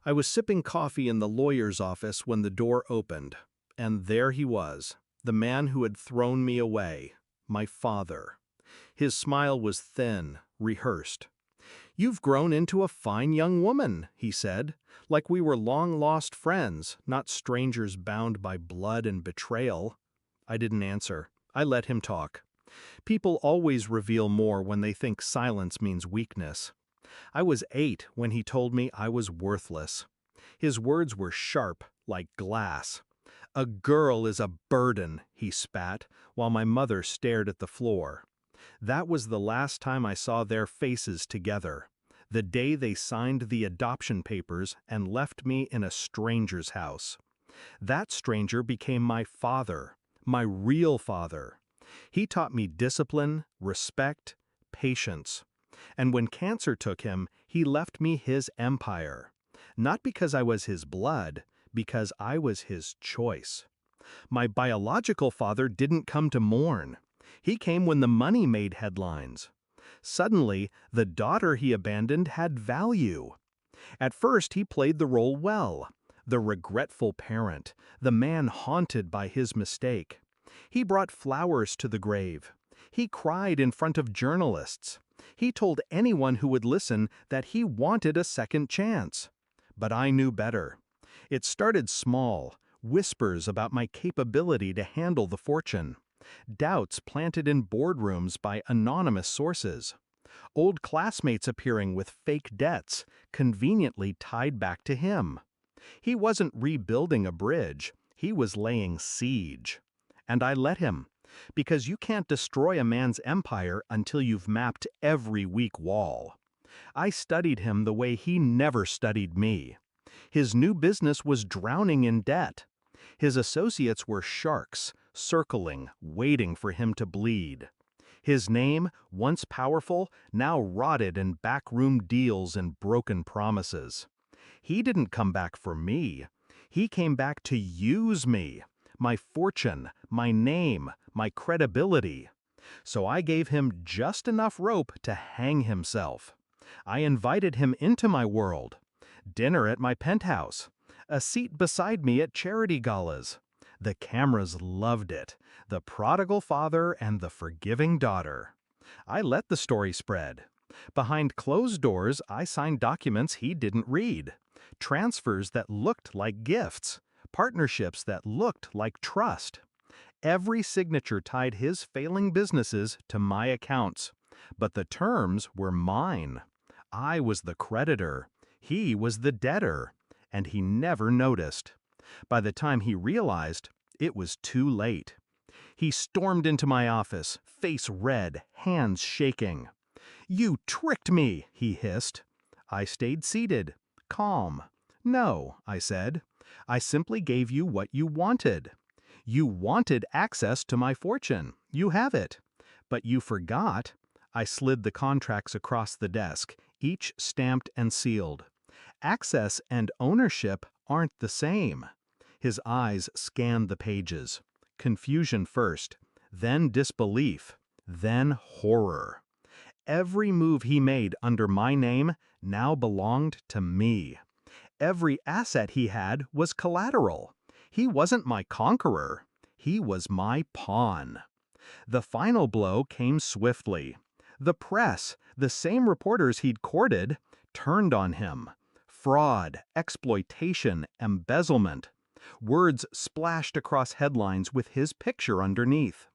I was sipping coffee in the lawyer's office when the door opened, and there he was, the man who had thrown me away, my father. His smile was thin, rehearsed. "You've grown into a fine young woman," he said, like we were long-lost friends, not strangers bound by blood and betrayal. I didn't answer. I let him talk. People always reveal more when they think silence means weakness. I was 8 when he told me I was worthless. His words were sharp, like glass. "A girl is a burden," he spat, while my mother stared at the floor. That was the last time I saw their faces together, the day they signed the adoption papers and left me in a stranger's house. That stranger became my father, my real father. He taught me discipline, respect, patience. And when cancer took him, he left me his empire. Not because I was his blood, because I was his choice. My biological father didn't come to mourn. He came when the money made headlines. Suddenly, the daughter he abandoned had value. At first, he played the role well. The regretful parent, the man haunted by his mistake. He brought flowers to the grave. He cried in front of journalists. He told anyone who would listen that he wanted a second chance. But I knew better. It started small, whispers about my capability to handle the fortune. Doubts planted in boardrooms by anonymous sources. Old classmates appearing with fake debts, conveniently tied back to him. He wasn't rebuilding a bridge, he was laying siege. And I let him, because you can't destroy a man's empire until you've mapped every weak wall. I studied him the way he never studied me. His new business was drowning in debt. His associates were sharks, circling, waiting for him to bleed. His name, once powerful, now rotted in backroom deals and broken promises. He didn't come back for me. He came back to use me, my fortune, my name, my credibility. So I gave him just enough rope to hang himself. I invited him into my world. Dinner at my penthouse. A seat beside me at charity galas. The cameras loved it. The prodigal father and the forgiving daughter. I let the story spread. Behind closed doors, I signed documents he didn't read. Transfers that looked like gifts. Partnerships that looked like trust. Every signature tied his failing businesses to my accounts. But the terms were mine. I was the creditor. He was the debtor. And he never noticed. By the time he realized, it was too late. He stormed into my office, face red, hands shaking. "You tricked me," he hissed. I stayed seated, calm. "No," I said. "I simply gave you what you wanted. You wanted access to my fortune. You have it. But you forgot." I slid the contracts across the desk, each stamped and sealed. "Access and ownership aren't the same." His eyes scanned the pages. Confusion first, then disbelief, then horror. Every move he made under my name now belonged to me. Every asset he had was collateral. He wasn't my conqueror. He was my pawn. The final blow came swiftly. The press, the same reporters he'd courted, turned on him. Fraud, exploitation, embezzlement. Words splashed across headlines with his picture underneath.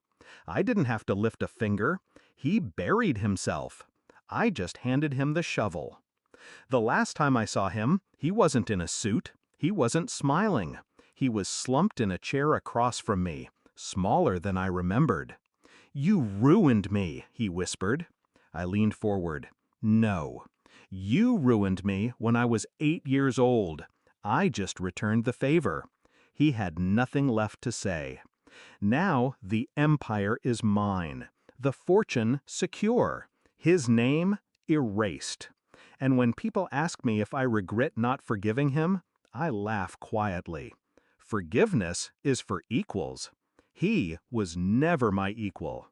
I didn't have to lift a finger. He buried himself. I just handed him the shovel. The last time I saw him, he wasn't in a suit. He wasn't smiling. He was slumped in a chair across from me, smaller than I remembered. "You ruined me," he whispered. I leaned forward. "No. You ruined me when I was 8 years old. I just returned the favor." He had nothing left to say. Now the empire is mine, the fortune secure, his name erased. And when people ask me if I regret not forgiving him, I laugh quietly. Forgiveness is for equals. He was never my equal.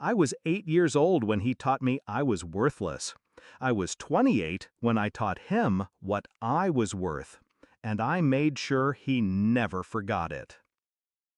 I was 8 years old when he taught me I was worthless. I was 28 when I taught him what I was worth, and I made sure he never forgot it.